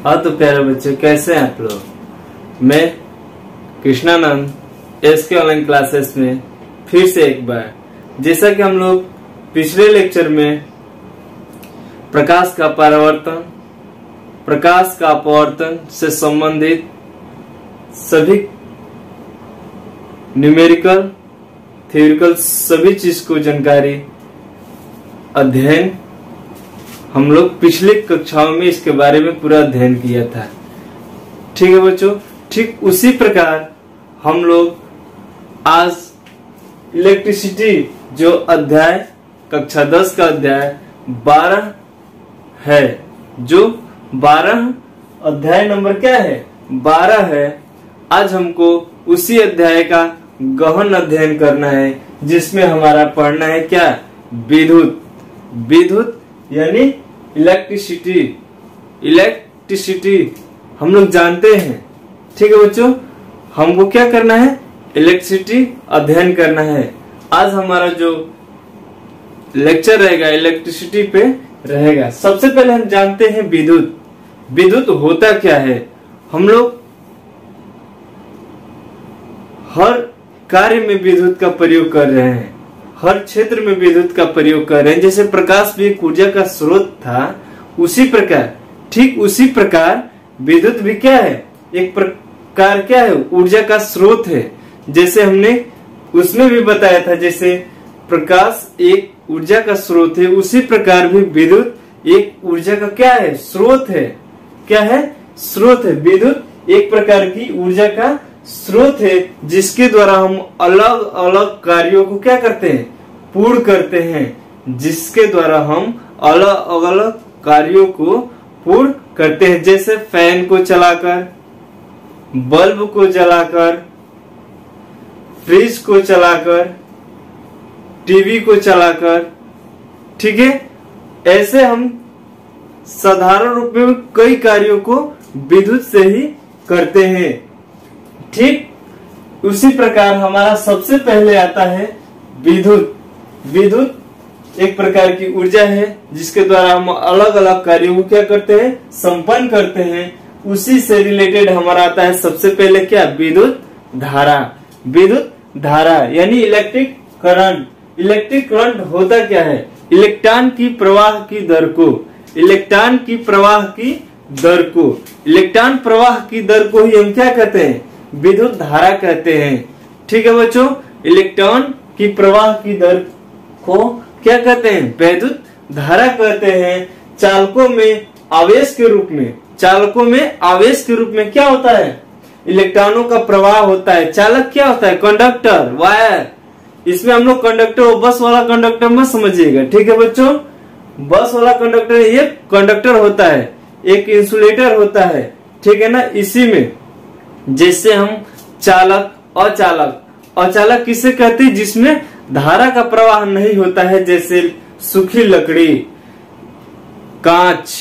हाँ तो प्यारे बच्चे, कैसे हैं आप लोग। मैं कृष्णानंद एसके ऑनलाइन क्लासेस में फिर से एक बार, जैसा कि हम लोग पिछले लेक्चर में प्रकाश का परावर्तन, प्रकाश का अपवर्तन से संबंधित सभी न्यूमेरिकल, थ्योरिकल सभी चीज को जानकारी अध्ययन हम लोग पिछली कक्षाओं में इसके बारे में पूरा अध्ययन किया था। ठीक है बच्चों, ठीक उसी प्रकार हम लोग आज इलेक्ट्रिसिटी जो अध्याय कक्षा 10 का अध्याय 12 है, जो 12 अध्याय नंबर क्या है, 12 है। आज हमको उसी अध्याय का गहन अध्ययन करना है, जिसमें हमारा पढ़ना है क्या, विद्युत। विद्युत यानी इलेक्ट्रिसिटी। इलेक्ट्रिसिटी हम लोग जानते हैं। ठीक है बच्चों, हमको क्या करना है, इलेक्ट्रिसिटी अध्ययन करना है। आज हमारा जो लेक्चर रहेगा इलेक्ट्रिसिटी पे रहेगा। सबसे पहले हम जानते हैं विद्युत। विद्युत होता क्या है। हम लोग हर कार्य में विद्युत का प्रयोग कर रहे हैं, हर क्षेत्र में विद्युत का प्रयोग कर रहे हैं। जैसे प्रकाश भी एक ऊर्जा का स्रोत था, उसी प्रकार, ठीक उसी प्रकार विद्युत भी क्या है, एक प्रकार क्या है, ऊर्जा का स्रोत है। जैसे हमने उसमें भी बताया था, जैसे प्रकाश एक ऊर्जा का स्रोत है, उसी प्रकार भी विद्युत एक ऊर्जा का क्या है, स्रोत है। क्या है, स्रोत है। विद्युत एक प्रकार की ऊर्जा का स्रोत है, जिसके द्वारा हम अलग अलग कार्यों को क्या करते हैं, पूर्ण करते हैं। जिसके द्वारा हम अलग अलग कार्यों को पूर्ण करते हैं। जैसे फैन को चलाकर, बल्ब को जलाकर, फ्रिज को चलाकर, टीवी को चलाकर। ठीक है, ऐसे हम साधारण रूप में कई कार्यों को विद्युत से ही करते हैं। ठीक उसी प्रकार हमारा सबसे पहले आता है विद्युत। विद्युत एक प्रकार की ऊर्जा है, जिसके द्वारा हम अलग अलग कार्यों को क्या करते हैं, संपन्न करते हैं। उसी से रिलेटेड हमारा आता है सबसे पहले क्या, विद्युत धारा। विद्युत धारा यानी इलेक्ट्रिक करंट। इलेक्ट्रिक करंट होता क्या है, इलेक्ट्रॉन की प्रवाह की दर को, इलेक्ट्रॉन की प्रवाह की दर को, इलेक्ट्रॉन प्रवाह की दर को ही हम क्या कहते हैं, विद्युत धारा कहते हैं। ठीक है बच्चों, इलेक्ट्रॉन की प्रवाह की दर को क्या कहते हैं, विद्युत धारा कहते हैं। चालकों में आवेश के रूप में, चालकों में आवेश के रूप में क्या होता है, इलेक्ट्रॉनों का प्रवाह होता है। चालक क्या होता है, कंडक्टर, वायर। इसमें हम लोग कंडक्टर, बस वाला कंडक्टर मत समझिएगा। ठीक है बच्चों, बस वाला कंडक्टर ये कंडक्टर होता है, एक इंसुलेटर होता है। ठीक है ना। इसी में जैसे हम चालक, अचालक, अचालक किसे कहते हैं, जिसमें धारा का प्रवाह नहीं होता है। जैसे सूखी लकड़ी, कांच,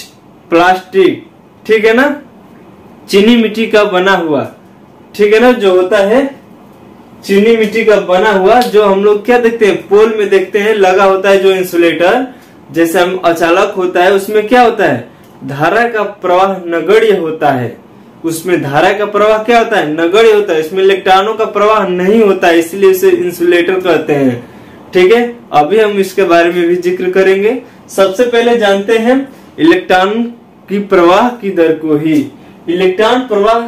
प्लास्टिक, ठीक है ना, चीनी मिट्टी का बना हुआ, ठीक है ना, जो होता है चीनी मिट्टी का बना हुआ, जो हम लोग क्या देखते हैं, पोल में देखते हैं लगा होता है जो इंसुलेटर। जैसे हम अचालक होता है, उसमें क्या होता है, धारा का प्रवाह नगण्य होता है। उसमें धारा का प्रवाह क्या होता है, नगण्य होता है। इसमें इलेक्ट्रॉनों का प्रवाह नहीं होता है, इसलिए इसे इंसुलेटर कहते हैं। ठीक है, अभी हम इसके बारे में भी जिक्र करेंगे। सबसे पहले जानते हैं इलेक्ट्रॉन की प्रवाह की दर को ही, इलेक्ट्रॉन प्रवाह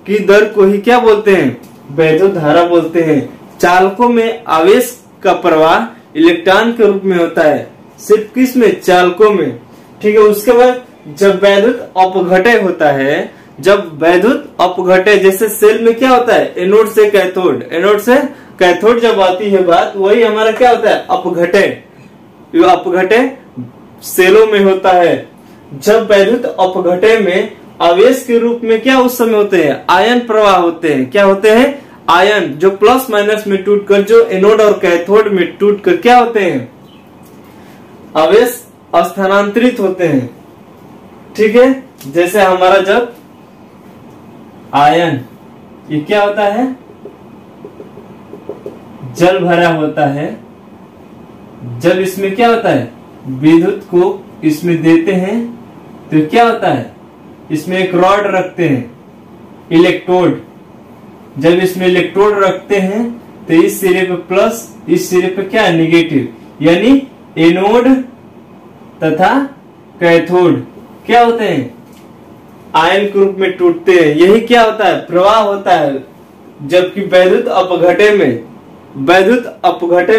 की दर को ही क्या बोलते हैं, विद्युत धारा बोलते हैं। चालकों में आवेश का प्रवाह इलेक्ट्रॉन के रूप में होता है, सिर्फ किस में, चालकों में। ठीक है, उसके बाद जब विद्युत अपघटय होता है, जब विद्युत अपघटय, जैसे सेल में क्या होता है, एनोड से कैथोड, एनोड से कैथोड जब आती है बात, वही हमारा क्या होता है, अपघटय। अपघटय सेलों में होता है। जब विद्युत अपघटय में आवेश के रूप में क्या उस समय होते हैं, आयन प्रवाह होते हैं। क्या होते हैं, आयन, जो प्लस माइनस में टूटकर, जो एनोड और कैथोड में टूटकर क्या होते हैं, आवेश स्थानांतरित होते हैं। ठीक है, जैसे हमारा जब आयन, ये क्या होता है, जल भरा होता है। जब इसमें क्या होता है, विद्युत को इसमें देते हैं तो क्या होता है, इसमें एक रॉड रखते हैं, इलेक्ट्रोड। जब इसमें इलेक्ट्रोड रखते हैं तो इस सिरे पे प्लस, इस सिरे पे क्या निगेटिव, यानी एनोड तथा कैथोड क्या होते हैं, आयन के रूप में टूटते हैं। यही क्या होता है, प्रवाह होता है। जबकि वैद्युत अपघटे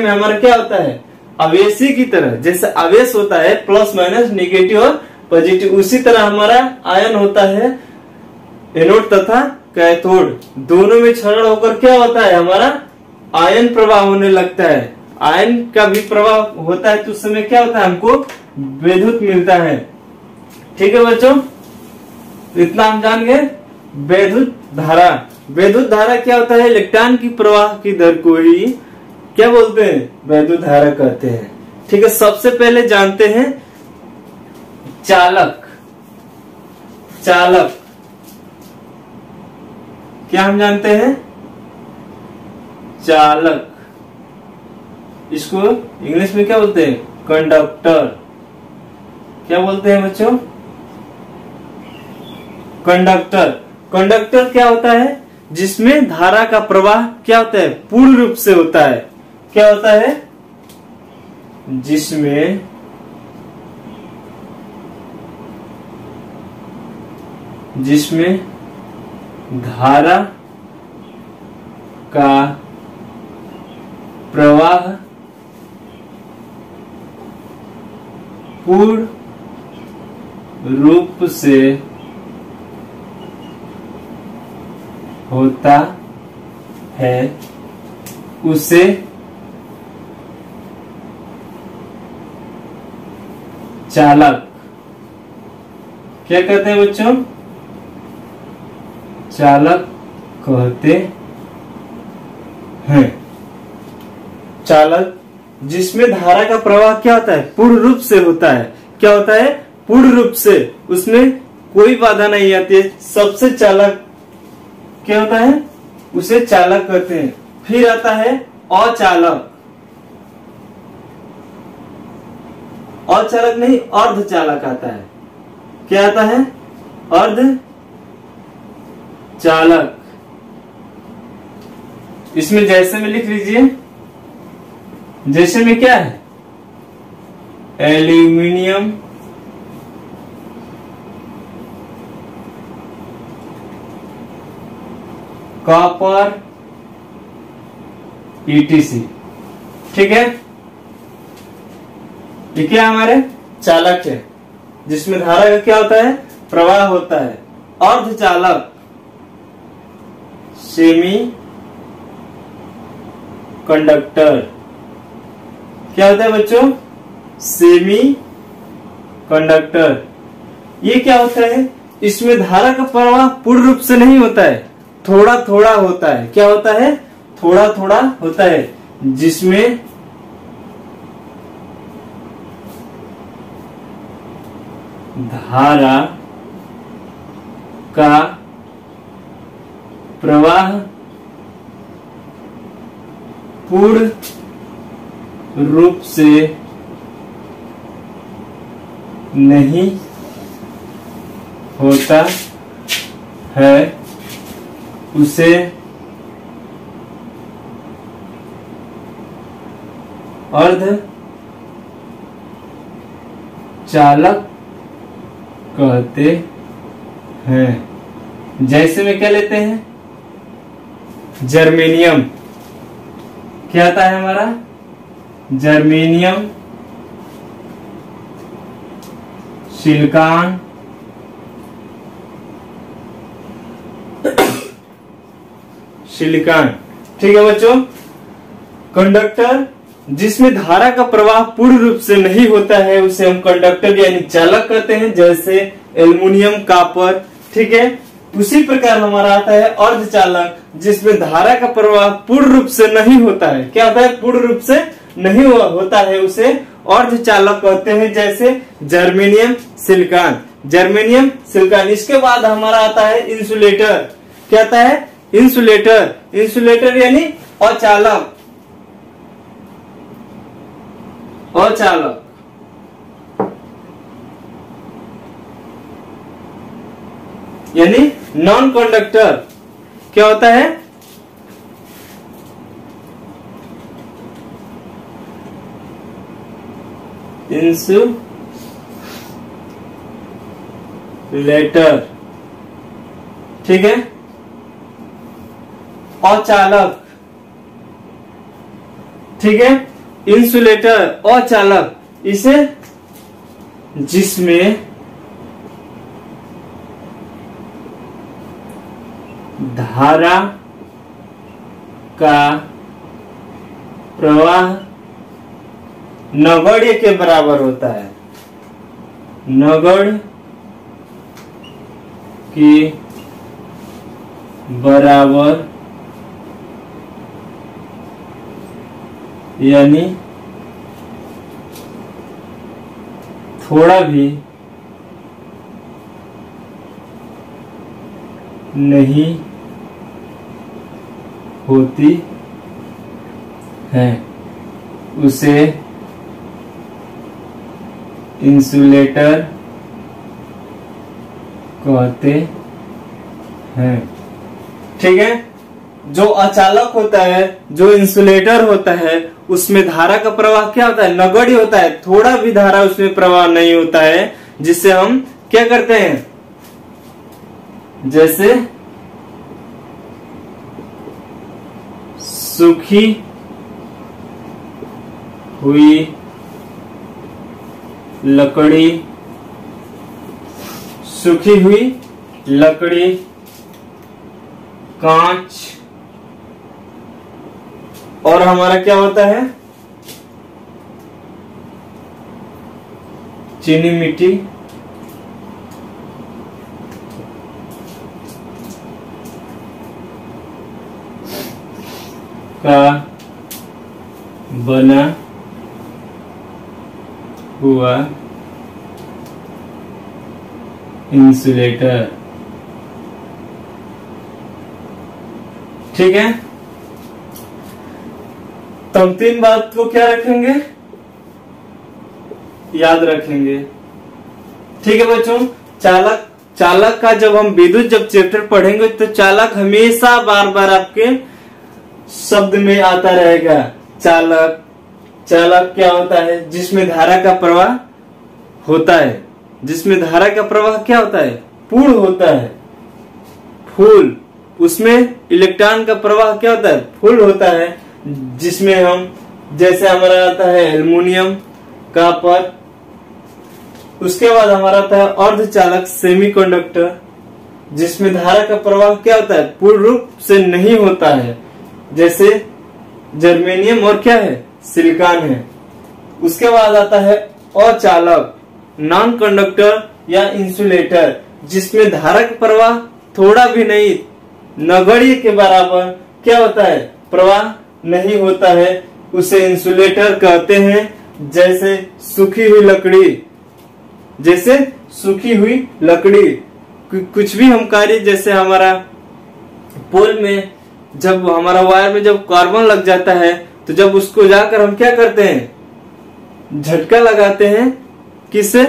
में हमारा क्या होता है, आवेशी की तरह, जैसे आवेश होता है प्लस माइनस नेगेटिव और पॉजिटिव, उसी तरह हमारा आयन होता है एनोड तथा कैथोड। दोनों में क्षरण होकर क्या होता है, हमारा आयन प्रवाह होने लगता है। आयन का भी प्रवाह होता है तो उस समय क्या होता है, हमको विद्युत मिलता है। ठीक है बच्चों, इतना हम जान गए। वैद्युत धारा, वैद्युत धारा क्या होता है, इलेक्ट्रॉन की प्रवाह की दर को ही क्या बोलते हैं, वैद्युत धारा कहते हैं। ठीक है, सबसे पहले जानते हैं चालक। चालक क्या हम जानते हैं, चालक, इसको इंग्लिश में क्या बोलते हैं, कंडक्टर। क्या बोलते हैं बच्चों, कंडक्टर। कंडक्टर क्या होता है, जिसमें धारा का प्रवाह क्या होता है, पूर्ण रूप से होता है। क्या होता है, जिसमें धारा का प्रवाह पूर्ण रूप से होता है, उसे चालक क्या कहते हैं बच्चों, चालक कहते हैं। चालक जिसमें धारा का प्रवाह क्या होता है, पूर्ण रूप से होता है। क्या होता है, पूर्ण रूप से, उसमें कोई बाधा नहीं आती है, सबसे चालक क्या होता है, उसे चालक कहते हैं। फिर आता है अचालक। अचालक नहीं, अर्धचालक आता है। क्या आता है, अर्धचालक। इसमें जैसे में लिख लीजिए, जैसे में क्या है, एल्यूमिनियम, कॉपर, ETC। ठीक है, ये क्या हमारे चालक है, जिसमें धारा का क्या होता है, प्रवाह होता है। अर्धचालक, सेमी कंडक्टर। क्या होता है बच्चों, सेमी कंडक्टर। ये क्या होता है, इसमें धारा का प्रवाह पूर्ण रूप से नहीं होता है, थोड़ा थोड़ा होता है। क्या होता है, थोड़ा थोड़ा होता है, जिसमें धारा का प्रवाह पूर्ण रूप से नहीं होता है, उसे अर्धचालक कहते हैं। जैसे में क्या लेते हैं, जर्मेनियम। क्या आता है हमारा, जर्मेनियम, सिलिकॉन, सिलिकॉन। ठीक है बच्चों, कंडक्टर जिसमें धारा का प्रवाह पूर्ण रूप से नहीं होता है, उसे हम कंडक्टर यानी चालक कहते हैं। जैसे एल्युमिनियम, कॉपर। ठीक है, उसी प्रकार हमारा आता है अर्धचालक, जिसमें धारा का प्रवाह पूर्ण रूप से नहीं होता है। क्या होता है, पूर्ण रूप से नहीं होता है, उसे अर्धचालक कहते हैं। जैसे जर्मेनियम, सिलिकॉन। Germanium, silicon. इसके बाद हमारा आता है इंसुलेटर। क्या आता है, इंसुलेटर। इंसुलेटर यानी अचालक, अचालक। यानी नॉन कंडक्टर क्या होता है? इंसुलेटर, ठीक है। अचालक, ठीक है। इंसुलेटर अचालक, इसे जिसमें धारा का प्रवाह नगण्य के बराबर होता है, नगण्य के बराबर, यानी थोड़ा भी नहीं होती है, उसे इंसुलेटर कहते हैं, ठीक है। जो अचालक होता है, जो इंसुलेटर होता है, उसमें धारा का प्रवाह क्या होता है? नगण्य होता है, थोड़ा भी धारा उसमें प्रवाह नहीं होता है, जिससे हम क्या करते हैं? जैसे सूखी हुई लकड़ी, सूखी हुई लकड़ी, कांच, और हमारा क्या होता है? चीनी मिट्टी का बना हुआ इंसुलेटर, ठीक है। तो हम तीन बात को क्या रखेंगे? याद रखेंगे, ठीक है बच्चों। चालक का जब हम विद्युत जब चैप्टर पढ़ेंगे तो चालक हमेशा बार बार आपके शब्द में आता रहेगा। चालक क्या होता है? जिसमें धारा का प्रवाह होता है, जिसमें धारा का प्रवाह क्या होता है? पूर्ण होता है, फुल। उसमें इलेक्ट्रॉन का प्रवाह क्या होता है? फुल होता है। जिसमें हम, जैसे हमारा आता है एल्युमिनियम, कॉपर, उसके बाद हमारा आता है अर्धचालक सेमीकंडक्टर, जिसमें धारा का प्रवाह क्या होता है? पूर्ण रूप से नहीं होता है, जैसे जर्मेनियम और क्या है? सिलिकॉन है। उसके बाद आता है अचालक, नॉन कंडक्टर या इंसुलेटर, जिसमें धारा का प्रवाह थोड़ा भी नहीं, नगण्य के बराबर क्या होता है? प्रवाह नहीं होता है, उसे इंसुलेटर कहते हैं। जैसे सूखी हुई लकड़ी, जैसे सूखी हुई लकड़ी, कुछ भी हम कार्य, जैसे हमारा पोल में जब हमारा वायर में जब कार्बन लग जाता है, तो जब उसको जाकर हम क्या करते हैं? झटका लगाते हैं। किससे?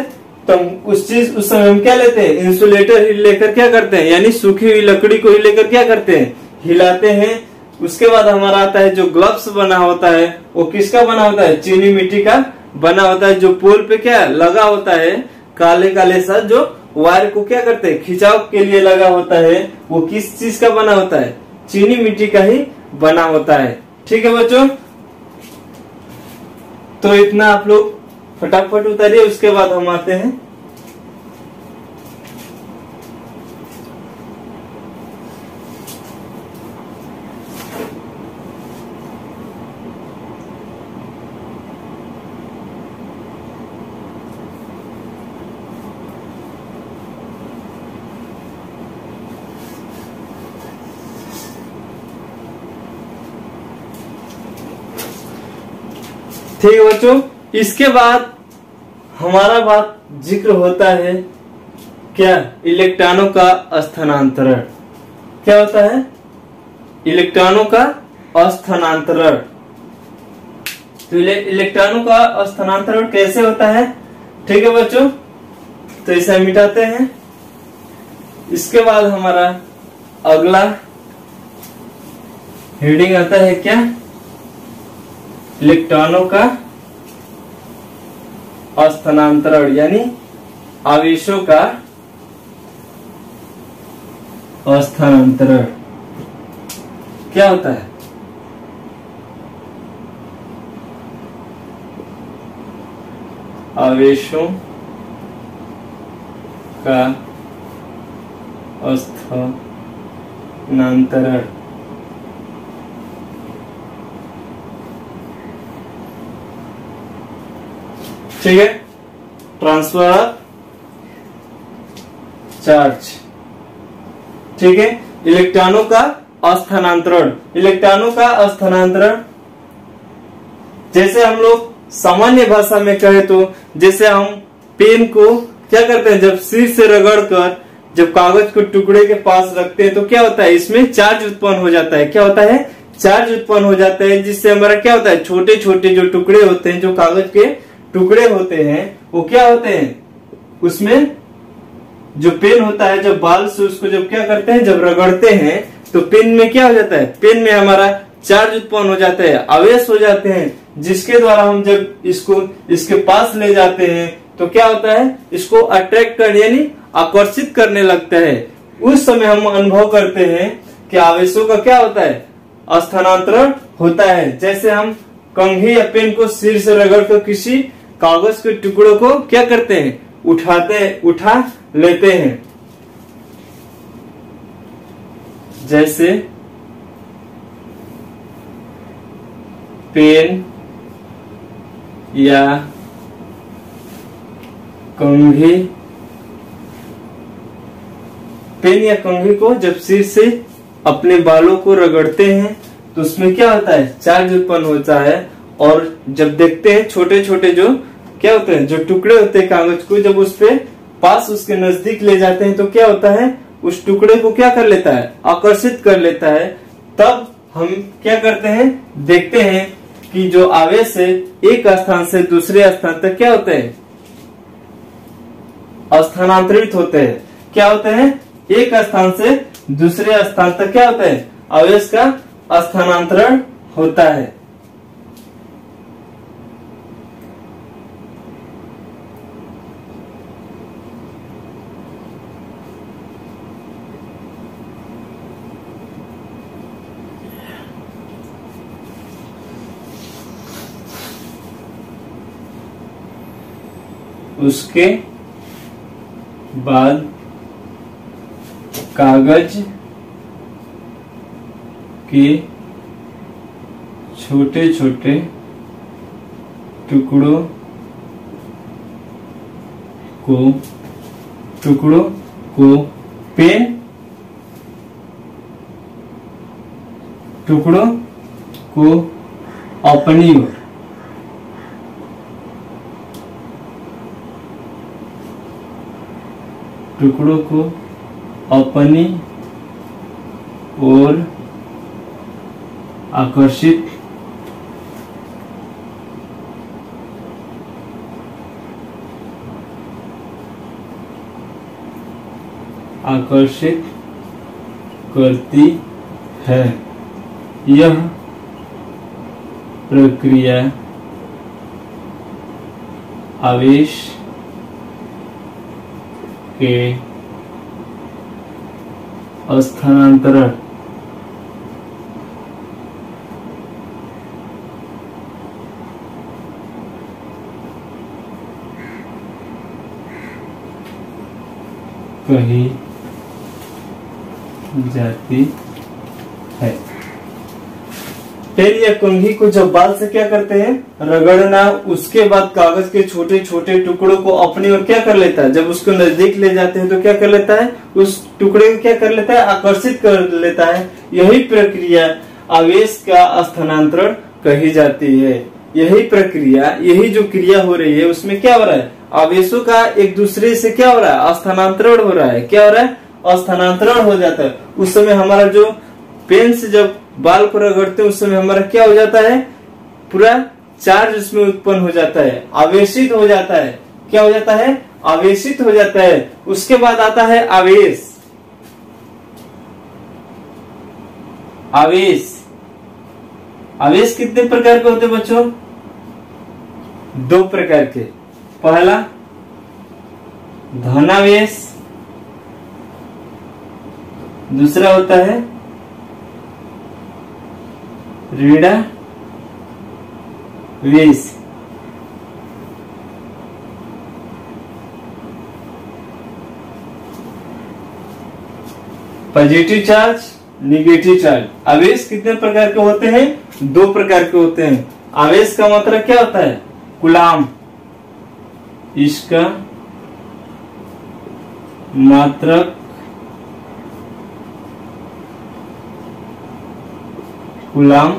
तो उस समय हम क्या लेते हैं? इंसुलेटर ही लेकर क्या करते हैं? यानी सूखी हुई लकड़ी को ही लेकर क्या करते हैं? हिलाते हैं। उसके बाद हमारा आता है जो ग्लव्स बना होता है, वो किसका बना होता है? चीनी मिट्टी का बना होता है, जो पोल पे क्या लगा होता है, काले काले सा, जो वायर को क्या करते हैं? खिंचाव के लिए लगा होता है। वो किस चीज का बना होता है? चीनी मिट्टी का ही बना होता है, ठीक है बच्चों। तो इतना आप लोग फटाफट उतारिए, उसके बाद हम आते हैं ठीक है बच्चों। इसके बाद हमारा बात जिक्र होता है क्या? इलेक्ट्रॉनों का स्थानांतरण। क्या होता है? इलेक्ट्रॉनों का स्थानांतरण। तो इलेक्ट्रॉनों का स्थानांतरण कैसे होता है? ठीक है बच्चों, तो इसे मिटाते हैं। इसके बाद हमारा अगला हेडिंग आता है क्या, इलेक्ट्रॉनों का स्थानांतरण, यानी आवेशों का स्थानांतरण क्या होता है। आवेशों का स्थानांतरण, ठीक है, ट्रांसफर ऑफ चार्ज, ठीक है। इलेक्ट्रॉनों का स्थानांतरण, इलेक्ट्रॉनों का स्थानांतरण जैसे हम लोग सामान्य भाषा में कहे तो, जैसे हम पेन को क्या करते हैं, जब सिर से रगड़कर जब कागज को टुकड़े के पास रखते हैं तो क्या होता है, इसमें चार्ज उत्पन्न हो जाता है। क्या होता है, चार्ज उत्पन्न हो जाता है, जिससे हमारा क्या होता है, छोटे छोटे जो टुकड़े होते हैं, जो कागज के टुकड़े होते हैं, वो क्या होते हैं, उसमें जो पेन होता है, जब बाल से उसको जब क्या करते हैं, जब रगड़ते हैं तो पेन में क्या हो जाता है, पेन में हमारा चार्ज उत्पन्न हो जाता है, आवेश हो जाते हैं, जिसके द्वारा हम जब इसको इसके पास ले जाते हैं तो क्या होता है, इसको अट्रैक्ट करने यानी आकर्षित करने लगता है। उस समय हम अनुभव करते हैं कि आवेशों का क्या होता है, स्थानांतरण होता है। जैसे हम कंघी या पेन को सिर से रगड़कर किसी कागज के टुकड़ों को क्या करते हैं, उठा लेते हैं। जैसे पेन या कंघी, पेन या कंघी को जब सिर से अपने बालों को रगड़ते हैं तो उसमें क्या होता है, चार्ज उत्पन्न होता है। और जब देखते हैं छोटे छोटे जो क्या होते हैं, जो टुकड़े होते हैं कागज को, जब उस पे पास उसके नजदीक ले जाते हैं तो क्या होता है, उस टुकड़े को क्या कर लेता है, आकर्षित कर लेता है। तब हम क्या करते हैं, देखते हैं कि जो आवेश है एक स्थान से दूसरे स्थान तक क्या होते हैं, स्थानांतरित होते हैं। क्या होते हैं, एक स्थान से दूसरे स्थान तक क्या होता है, आवेश का स्थानांतरण होता है। उसके बाद कागज के छोटे छोटे टुकड़ों को पेन टुकड़ों को अपनी ओर टुकड़ों को अपनी ओर आकर्षित करती है। यह प्रक्रिया आवेश के स्थानांतरण कही जाती है। पेन या कंघी को जब बाल से क्या करते हैं, रगड़ना, उसके बाद कागज के छोटे छोटे टुकड़ों को अपनी ओर क्या कर लेता है, जब उसको नजदीक ले जाते हैं तो क्या कर लेता है, उस टुकड़े को क्या कर लेता है, आकर्षित कर लेता है। यही प्रक्रिया आवेश का स्थानांतरण कही जाती है। यही प्रक्रिया, यही जो क्रिया हो रही है उसमें क्या हो रहा है, आवेशों का एक दूसरे से क्या हो रहा है, स्थानांतरण हो रहा है। क्या हो रहा है, स्थानांतरण हो जाता है। उस समय हमारा जो पेन से जब बाल को रगड़ते हैं उस समय हमारा क्या हो जाता है, पूरा चार्ज उसमें उत्पन्न हो जाता है, आवेशित हो जाता है। क्या हो जाता है, आवेशित हो जाता है। उसके बाद आता है आवेश। आवेश। आवेश कितने प्रकार के होते हैं बच्चों? 2 प्रकार के। पहला धनावेश, दूसरा होता है ऋणावेश। Positive charge, negative charge. आवेश कितने प्रकार के होते हैं? 2 प्रकार के होते हैं। आवेश का मात्रक क्या होता है? कूलाम। इसका मात्रक कूलाम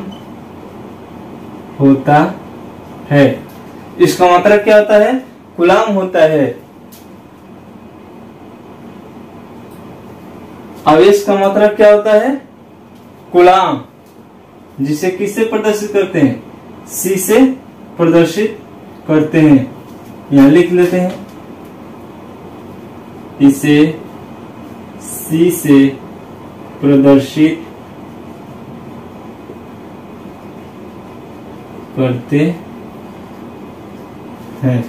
होता है। इसका मात्रक क्या होता है? कूलाम होता है। आवेश का मात्रक क्या होता है? कूलाम। जिसे किससे प्रदर्शित करते हैं? C से प्रदर्शित करते हैं। यहां लिख लेते हैं, इसे C से प्रदर्शित करते हैं।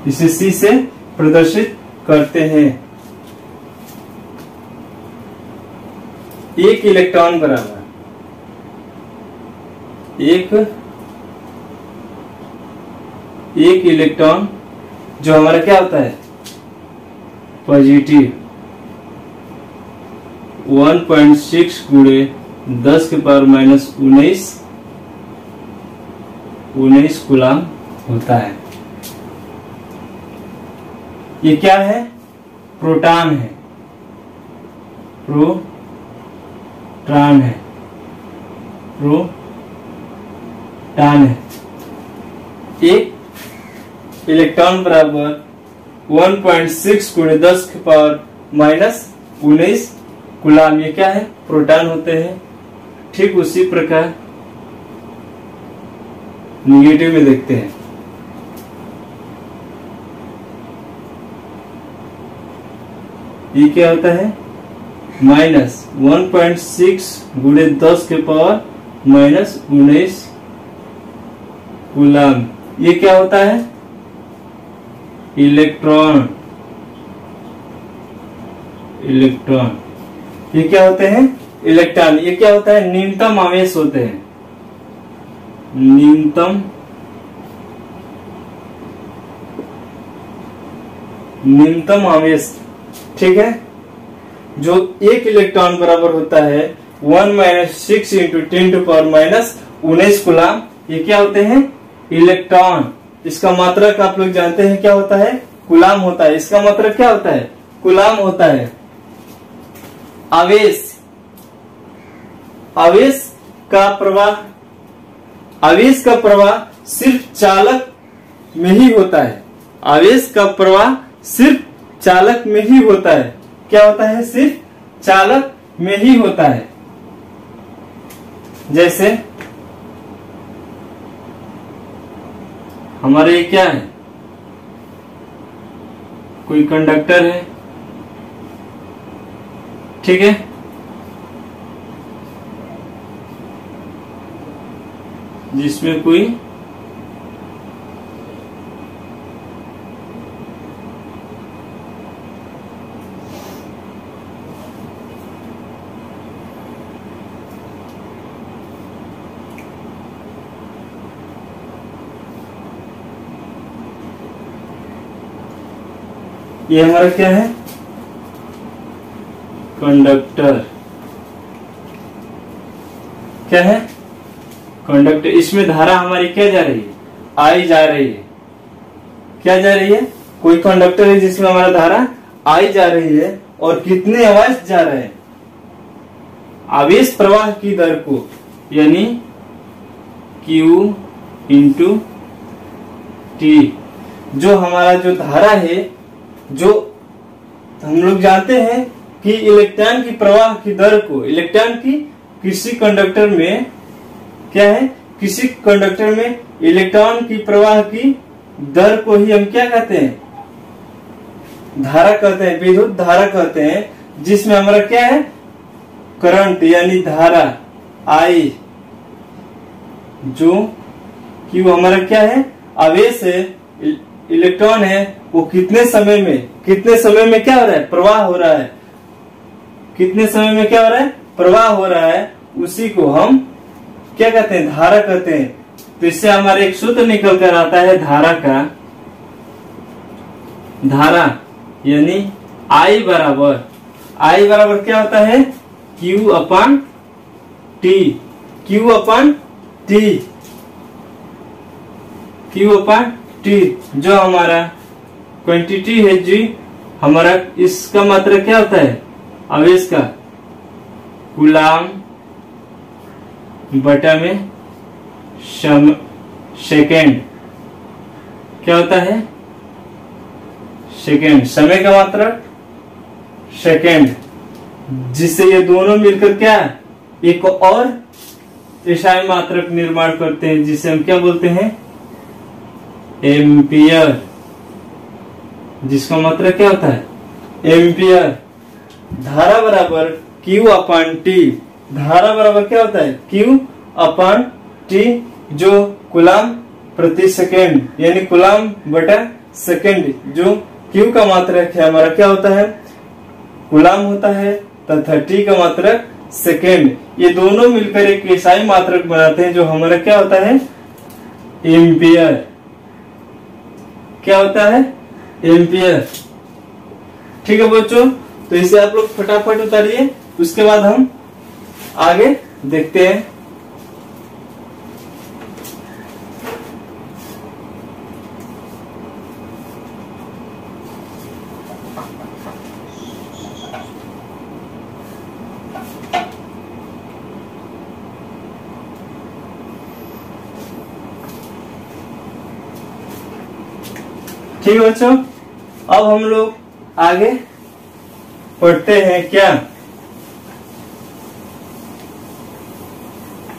इसे C से प्रदर्शित करते हैं। एक इलेक्ट्रॉन बराबर एक इलेक्ट्रॉन जो हमारा क्या होता है? पॉजिटिव 1.6 गुणे 10 के पावर -19 कूलाम होता है। ये क्या है? प्रोटॉन है। प्रोटॉन है। एक इलेक्ट्रॉन बराबर 1.6 गुणे 10 के पावर -19 कूलाम। ये क्या है? प्रोटॉन होते हैं। ठीक उसी प्रकार निगेटिव में देखते हैं। ये क्या होता है? -1.6 गुणे 10 के पावर -19 कूलाम। ये क्या होता है? इलेक्ट्रॉन। ये क्या होते हैं? इलेक्ट्रॉन। ये क्या होता है? न्यूनतम आवेश होते हैं। न्यूनतम आवेश। ठीक है। जो एक इलेक्ट्रॉन बराबर होता है 1-6 इंटू 10⁻⁻19 कूलाम। ये क्या होते हैं? इलेक्ट्रॉन। इसका मात्रक आप लोग जानते हैं क्या होता है? कूलाम होता है। इसका मात्रक क्या होता है? कूलाम होता है। आवेश का प्रवाह सिर्फ चालक में ही होता है। आवेश का प्रवाह सिर्फ चालक में ही होता है। क्या होता है? सिर्फ चालक में ही होता है। जैसे हमारे ये क्या है? कोई कंडक्टर है। ठीक है। जिसमें कोई ये हमारा क्या है? कंडक्टर। क्या है? कंडक्टर। इसमें धारा हमारी क्या जा रही है? आई जा रही है। क्या जा रही है? कोई कंडक्टर है जिसमें हमारा धारा आई जा रही है। और कितने आवेश जा रहे हैं? आवेश प्रवाह की दर को, यानी Q इंटू T। जो हमारा जो धारा है, जो हम लोग जानते हैं कि इलेक्ट्रॉन की प्रवाह की दर को, इलेक्ट्रॉन की किसी कंडक्टर में क्या है? किसी कंडक्टर में इलेक्ट्रॉन की प्रवाह की दर को ही हम क्या कहते हैं? धारा कहते हैं, विद्युत धारा कहते हैं। जिसमें हमारा क्या है? करंट यानी धारा आई, जो Q हमारा क्या है, आवेश है, इलेक्ट्रॉन है, वो कितने समय में क्या हो रहा है, प्रवाह हो रहा है, कितने समय में क्या हो रहा है, प्रवाह हो रहा है, उसी को हम क्या कहते हैं, धारा कहते हैं। तो इससे हमारे एक सूत्र निकल कर आता है धारा का, धारा यानी I बराबर क्या होता है, Q अपॉन T, जो हमारा क्वांटिटी है जी, हमारा इसका मात्रा क्या होता है, आवेश का, कूलाम बटा में सेकेंड, क्या होता है, सेकेंड, समय का मात्रा सेकेंड, जिससे ये दोनों मिलकर क्या एक और एसआई मात्रक निर्माण करते हैं, जिसे हम क्या बोलते हैं, एम्पियर, जिसका मात्रा क्या होता है, एम्पियर। धारा बराबर Q अपॉन T, धारा बराबर क्या होता है, Q अपॉन T, जो कूलाम प्रति सेकेंड यानी कूलाम बटा सेकेंड, जो Q का मात्रक है हमारा क्या होता है, कूलाम होता है, तथा T का मात्रक सेकेंड। ये दोनों मिलकर एक एसआई मात्रक बनाते हैं, जो हमारा क्या होता है, एम्पियर, क्या होता है, एम्पियर। ठीक है बच्चों, तो इसे आप लोग फटाफट उतारिए, उसके बाद हम आगे देखते हैं। ठीक है बच्चों, अब हम लोग आगे पढ़ते हैं क्या,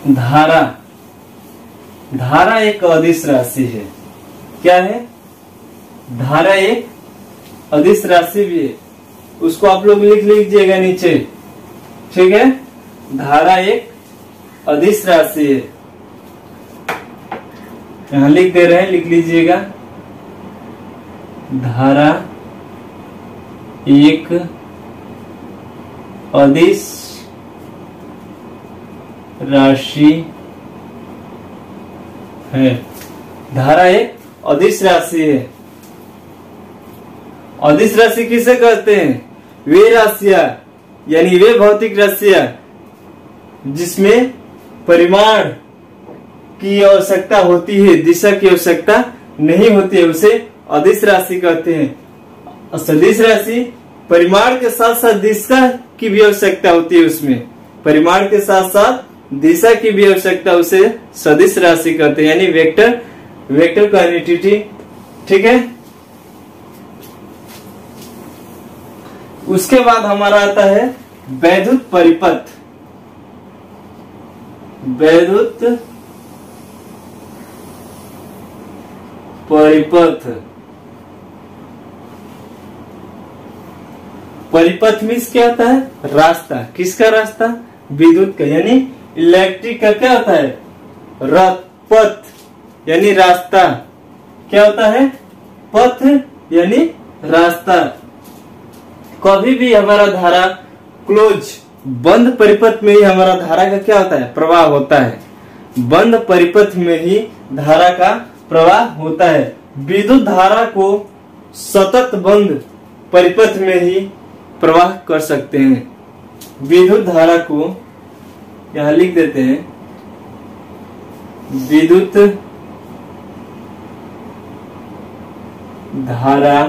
धारा। धारा एक अदिश राशि है, क्या है, धारा एक अदिश राशि भी है, उसको आप लोग लिख लीजिएगा नीचे, ठीक है। धारा एक अदिश राशि है, यहां लिख दे रहे हैं, लिख लीजिएगा। धारा एक अदिश राशि है, धारा एक अदिश राशि है। अदिश राशि किसे कहते हैं, वे राशियां यानी वे भौतिक राशियां जिसमें परिमाण की आवश्यकता होती है, दिशा की आवश्यकता नहीं होती है, उसे अदिश राशि कहते हैं। सदिश राशि परिमाण के साथ साथ दिशा की भी आवश्यकता होती है, उसमें परिमाण के साथ साथ दिशा की भी आवश्यकता, उसे सदिश राशि कहते हैं, यानी वेक्टर क्वांटिटी। ठीक है, उसके बाद हमारा आता है वैद्युत परिपथ। वैद्युत परिपथ, परिपथ मीन्स क्या होता है, रास्ता। किसका रास्ता, विद्युत का, यानी इलेक्ट्रिक का क्या होता है, पथ यानी रास्ता। क्या होता है, पथ यानी रास्ता। कभी भी हमारा धारा क्लोज, बंद परिपथ में ही हमारा धारा का क्या होता है, प्रवाह होता है। बंद परिपथ में ही धारा का प्रवाह होता है। विद्युत धारा को सतत बंद परिपथ में ही प्रवाह कर सकते हैं। विद्युत धारा को यहां लिख देते हैं, विद्युत धारा,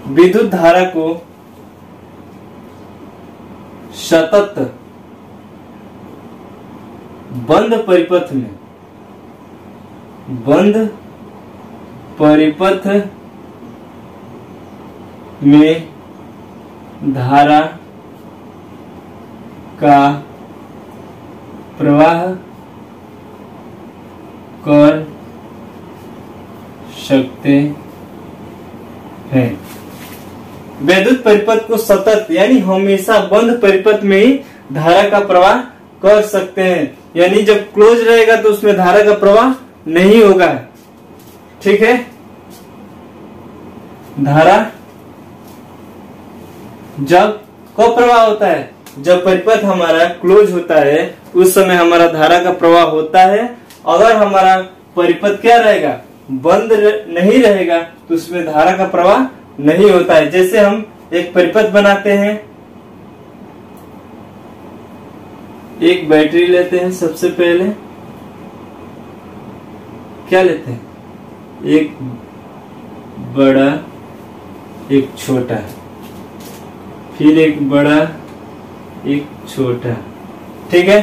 विद्युत धारा को सतत बंद परिपथ में, बंद परिपथ में धारा का प्रवाह कर सकते हैं। वैद्युत परिपथ को सतत यानी हमेशा बंद परिपथ में ही धारा का प्रवाह कर सकते हैं, यानी जब क्लोज रहेगा तो उसमें धारा का प्रवाह नहीं होगा। ठीक है, धारा जब कब प्रवाह होता है, जब परिपथ हमारा क्लोज होता है उस समय हमारा धारा का प्रवाह होता है। अगर हमारा परिपथ क्या रहेगा, बंद नहीं रहेगा तो उसमें धारा का प्रवाह नहीं होता है। जैसे हम एक परिपथ बनाते हैं, एक बैटरी लेते हैं, सबसे पहले क्या लेते हैं, एक बड़ा एक छोटा, फिर एक बड़ा एक छोटा। ठीक है,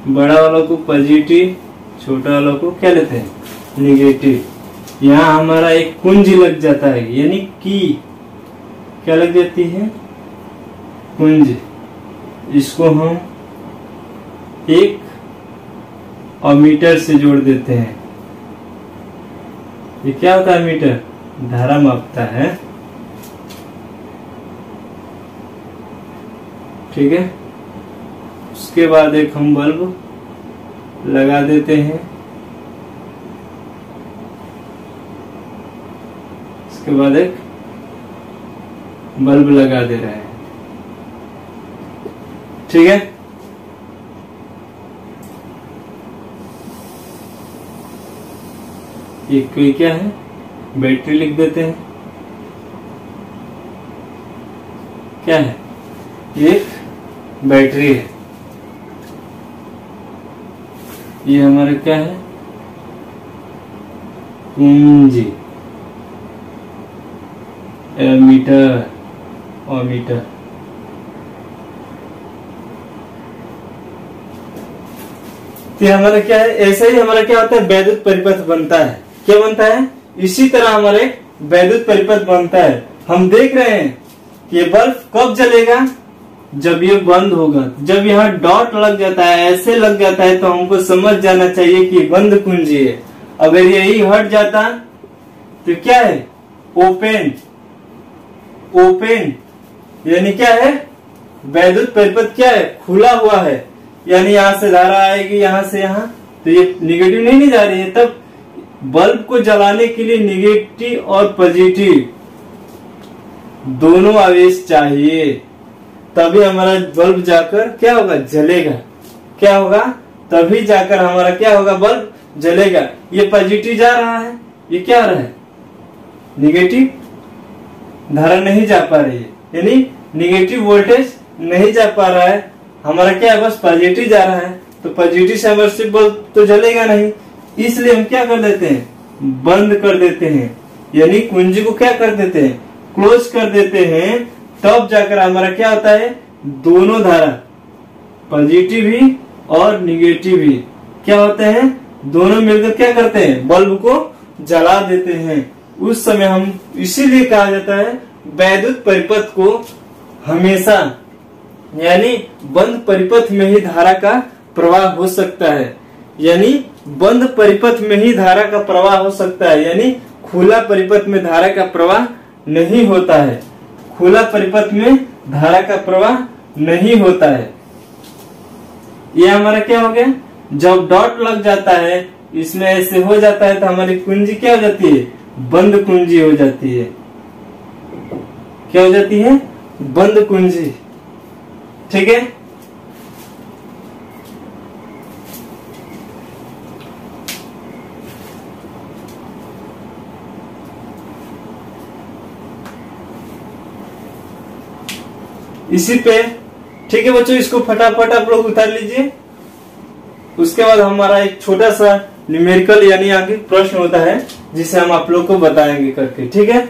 बड़ा वालों को पॉजिटिव, छोटा वालों को क्या लेते हैं, निगेटिव। यहाँ हमारा एक कुंज लग जाता है, यानी कि क्या लग जाती है, कुंज। इसको हम एक अमीटर से जोड़ देते हैं। ये क्या होता है, मीटर, धारा मापता है। ठीक है, उसके बाद एक हम बल्ब लगा देते हैं। उसके बाद एक बल्ब लगा दे रहे हैं। ठीक है, एक कोई क्या है, बैटरी लिख देते हैं। क्या है, एक बैटरी है। ये हमारा क्या है, कुंजी, एमीटर, ओमीटर। तो हमारा क्या है, ऐसा ही हमारा क्या होता है, वैद्युत परिपथ बनता है। क्या बनता है, इसी तरह हमारे वैद्युत परिपथ बनता है। हम देख रहे हैं कि ये बल्ब कब जलेगा, जब ये बंद होगा। जब यहाँ डॉट लग जाता है, ऐसे लग जाता है, तो हमको समझ जाना चाहिए कि बंद कुंजी है। अगर यही हट जाता तो क्या है, ओपन। ओपन यानी क्या है, वैद्युत परिपथ क्या है, खुला हुआ है, यानी यहाँ से धारा आएगी, यहाँ से यहाँ, तो ये निगेटिव नहीं जा रही है। तब बल्ब को जलाने के लिए निगेटिव और पॉजिटिव दोनों आवेश चाहिए, तभी हमारा बल्ब जाकर क्या होगा, जलेगा। क्या होगा, तभी जाकर हमारा क्या होगा, बल्ब जलेगा। ये पॉजिटिव जा रहा है, ये क्या आ रहा है, निगेटिव, धारा नहीं जा पा रही है, यानी निगेटिव वोल्टेज नहीं जा पा रहा है। हमारा क्या है, बस पॉजिटिव जा रहा है, तो पॉजिटिव से हमारा सिर्फ बल्ब तो जलेगा नहीं। इसलिए हम क्या कर देते हैं, बंद कर देते हैं, यानी कुंजी को क्या कर देते हैं, क्लोज कर देते हैं। तब जाकर हमारा क्या होता है, दोनों धारा, पॉजिटिव भी और निगेटिव भी क्या होते हैं, दोनों मिलकर क्या करते हैं, बल्ब को जला देते हैं। उस समय हम, इसीलिए कहा जाता है वैद्युत परिपथ को हमेशा यानी बंद परिपथ में ही धारा का प्रवाह हो सकता है। यानी बंद परिपथ में ही धारा का प्रवाह हो सकता है, यानी खुला परिपथ में धारा का प्रवाह नहीं होता है। खुला परिपथ में धारा का प्रवाह नहीं होता है। ये हमारा क्या हो गया, जब डॉट लग जाता है, इसमें ऐसे हो जाता है, तो हमारी कुंजी क्या हो जाती है, बंद कुंजी हो जाती है। क्या हो जाती है, बंद कुंजी। ठीक है, इसी पे। ठीक है बच्चों, इसको फटाफट आप लोग उतार लीजिए। उसके बाद हमारा एक छोटा सा न्यूमेरिकल यानी आगे प्रश्न होता है, जिसे हम आप लोग को बताएंगे करके। ठीक है,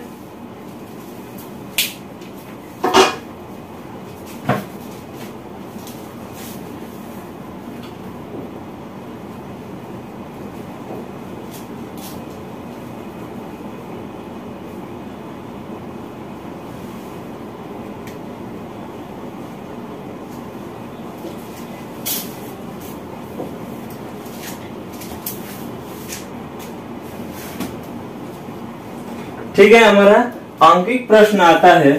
ठीक है, हमारा आंकिक प्रश्न आता है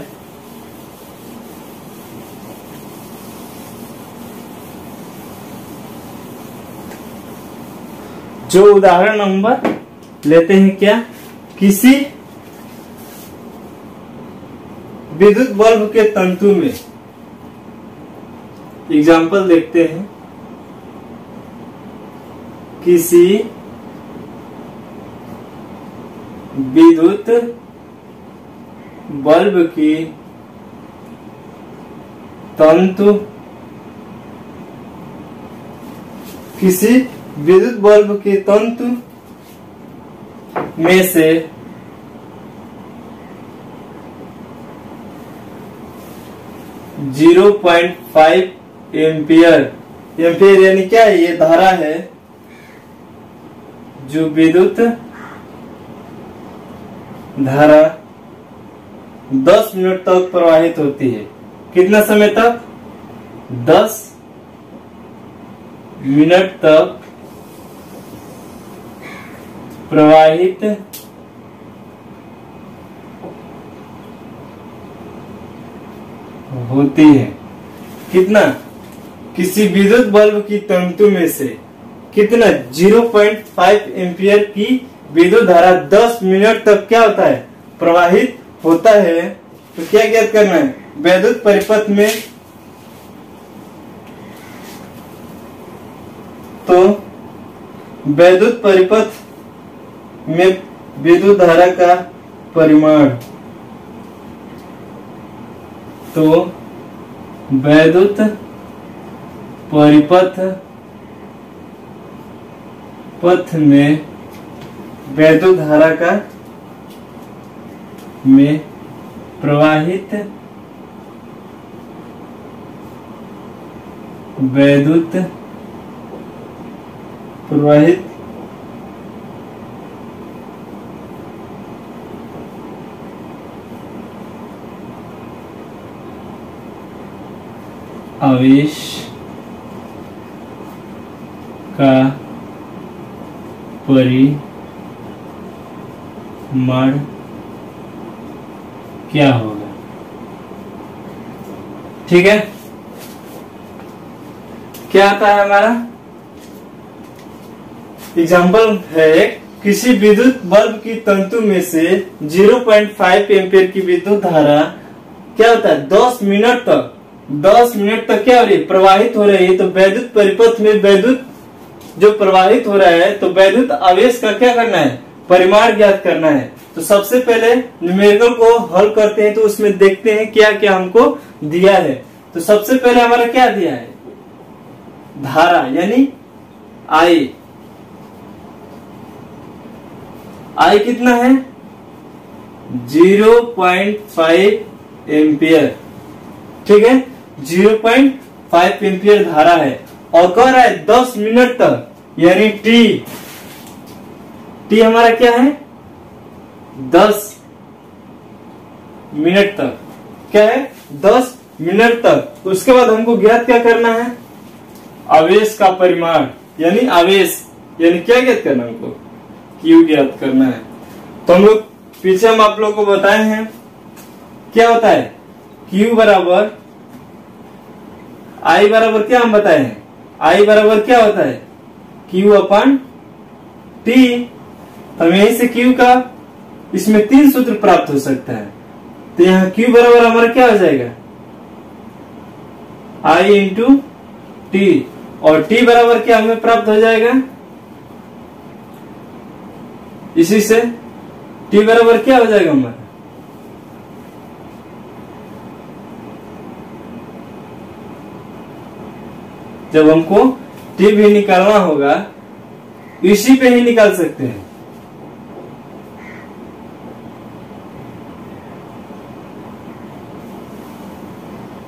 जो उदाहरण नंबर लेते हैं क्या, किसी विद्युत बल्ब के तंतु में, एग्जाम्पल देखते हैं, किसी विद्युत बल्ब की तंतु, किसी विद्युत बल्ब के तंतु में से .5 एम्पियर, एम्पियर यानी क्या है, ये धारा है जो विद्युत धारा 10 मिनट तक प्रवाहित होती है। कितना समय तक? 10 मिनट तक प्रवाहित होती है। कितना? किसी विद्युत बल्ब की तंतु में से कितना 0.5 एम्पियर की विद्युत धारा 10 मिनट तक क्या होता है, प्रवाहित होता है। तो क्या ज्ञात करना है, विद्युत परिपथ में, तो विद्युत परिपथ में विद्युत धारा का परिमाण, तो विद्युत परिपथ में विद्युत धारा का में प्रवाहित विद्युत प्रवाहित आवेश का परिमाण क्या होगा। ठीक है, क्या आता है हमारा एग्जाम्पल है, किसी विद्युत बल्ब की तंतु में से 0.5 एम्पियर की विद्युत धारा क्या होता है, 10 मिनट तक क्या हो रही है, प्रवाहित हो रही है। तो विद्युत परिपथ में विद्युत जो प्रवाहित हो रहा है, तो विद्युत आवेश का क्या करना है, परिमाण ज्ञात करना है। तो सबसे पहले न्यूमेरिकल को हल करते हैं, तो उसमें देखते हैं क्या क्या हमको दिया है। तो सबसे पहले हमारा क्या दिया है, धारा यानी आई कितना है, 0.5 एम्पियर। ठीक है, 0.5 एम्पियर धारा है और कह रहा है 10 मिनट तक, यानी टी हमारा क्या है, 10 मिनट तक। क्या है, 10 मिनट तक। उसके बाद हमको ज्ञात क्या करना है, आवेश का परिमाण, यानी आवेश यानी क्या ज्ञात करना है हमको, क्यू ज्ञात करना है। तो हम लोग पीछे हम आप लोग को बताए हैं क्या होता है, क्यू बराबर आई बराबर क्या हम बताए हैं, आई बराबर क्या होता है, क्यू अपन टी। हम यहीं से क्यू का इसमें 3 सूत्र प्राप्त हो सकता है। तो यहाँ क्यू बराबर हमारा क्या हो जाएगा, आई इंटू टी, और टी बराबर क्या हमें प्राप्त हो जाएगा, इसी से टी बराबर क्या हो जाएगा हमारा, जब हमको टी भी निकालना होगा इसी पे ही निकाल सकते हैं।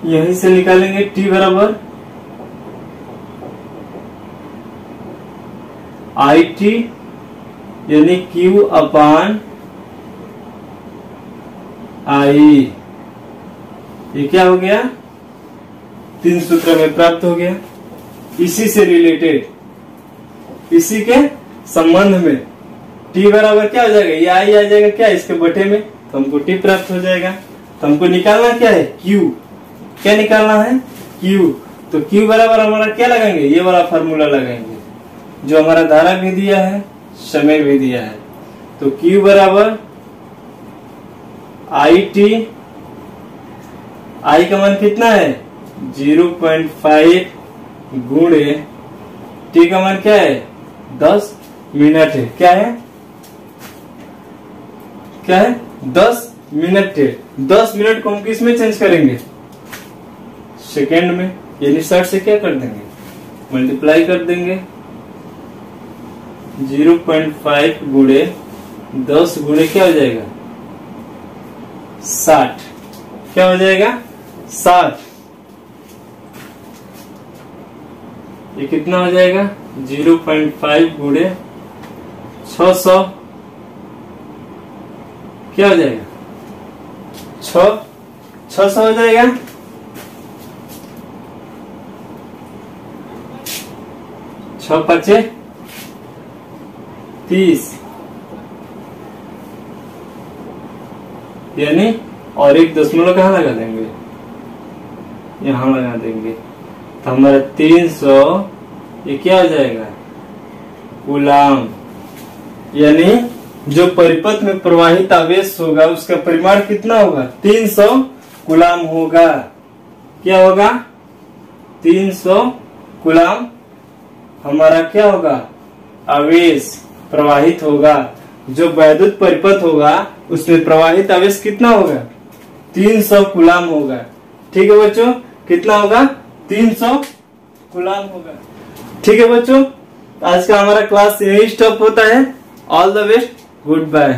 यहीं से निकालेंगे टी बराबर आई टी, यानी क्यू अपान आई। ये क्या हो गया, 3 सूत्र में प्राप्त हो गया। इसी से रिलेटेड, इसी के संबंध में टी बराबर क्या हो जाएगा, ये आई आ जाएगा क्या इसके बटे में, तो हमको टी प्राप्त हो जाएगा। तो हमको निकालना क्या है, क्यू। क्या निकालना है, क्यू। तो क्यू बराबर हमारा क्या लगाएंगे, ये वाला फार्मूला लगाएंगे जो हमारा धारा भी दिया है, समय भी दिया है। तो क्यू बराबर आई टी, आई का मान कितना है 0.5 गुणे टी का मान क्या है 10 मिनट है। क्या है, क्या है 10 मिनट है। 10 मिनट को हम किस में चेंज करेंगे, सेकेंड में, यानी 60 से क्या कर देंगे, मल्टीप्लाई कर देंगे। 0.5 गुणे 10 गुणे क्या हो जाएगा 60, क्या हो जाएगा 60। ये कितना हो जाएगा 0.5 गुणे 600, क्या हो जाएगा 600 हो जाएगा। छह पचे 30, यानी और एक दशमलव कहाँ लगा देंगे, यहां लगा देंगे। तो हमारा 300 ये क्या हो जाएगा कूलाम, यानी जो परिपथ में प्रवाहित आवेश होगा उसका परिमाण कितना होगा 300 कूलाम होगा। क्या होगा 300 कूलाम हमारा क्या होगा आवेश प्रवाहित होगा। जो वैद्युत परिपथ होगा उसमें प्रवाहित आवेश कितना होगा 300 कूलाम होगा। ठीक है बच्चों, कितना होगा 300 कूलाम होगा। ठीक है बच्चों, आज का हमारा क्लास यही स्टॉप होता है। All the best, good bye.